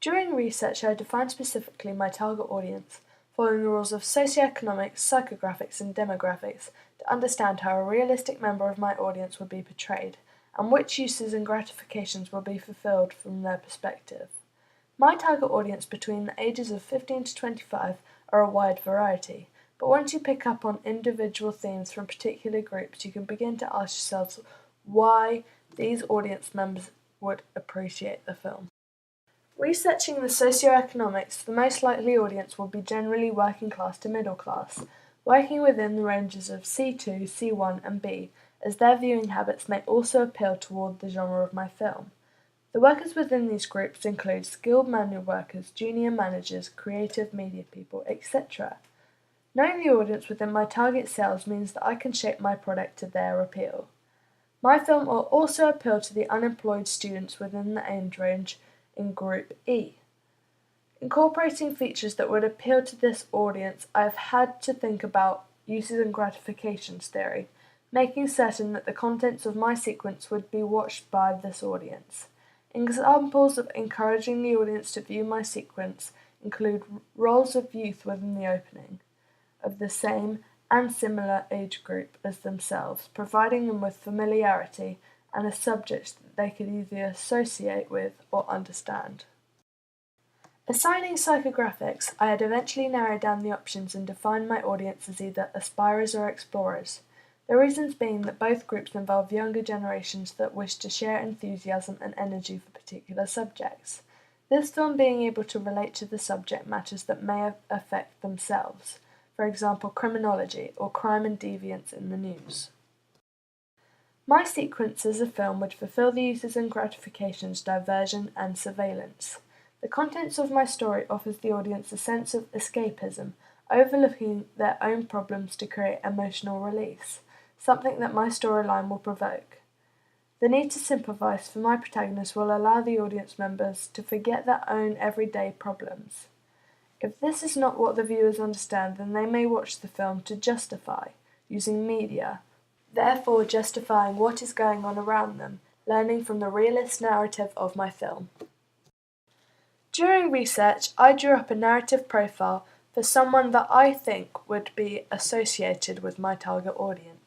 During research, I defined specifically my target audience, following the rules of socioeconomics, psychographics, and demographics to understand how a realistic member of my audience would be portrayed, and which uses and gratifications will be fulfilled from their perspective. My target audience between the ages of 15 to 25 are a wide variety, but once you pick up on individual themes from particular groups, you can begin to ask yourselves why these audience members would appreciate the film. Researching the socioeconomics, the most likely audience will be generally working class to middle class, working within the ranges of C2, C1, and B, as their viewing habits may also appeal toward the genre of my film. The workers within these groups include skilled manual workers, junior managers, creative media people, etc. Knowing the audience within my target sales means that I can shape my product to their appeal. My film will also appeal to the unemployed students within the age range in Group E. Incorporating features that would appeal to this audience, I have had to think about uses and gratifications theory, making certain that the contents of my sequence would be watched by this audience. Examples of encouraging the audience to view my sequence include roles of youth within the opening, of the same and similar age group as themselves, providing them with familiarity and a subject that they could either associate with or understand. Assigning psychographics, I had eventually narrowed down the options and defined my audience as either aspirers or explorers, the reasons being that both groups involve younger generations that wish to share enthusiasm and energy for particular subjects. This film being able to relate to the subject matters that may affect themselves, for example criminology or crime and deviance in the news. My sequence as a film would fulfill the uses and gratifications, diversion, and surveillance. The contents of my story offers the audience a sense of escapism, overlooking their own problems to create emotional release, something that my storyline will provoke. The need to sympathise for my protagonist will allow the audience members to forget their own everyday problems. If this is not what the viewers understand, then they may watch the film to justify, using media, therefore justifying what is going on around them, learning from the realist narrative of my film. During research, I drew up a narrative profile for someone that I think would be associated with my target audience.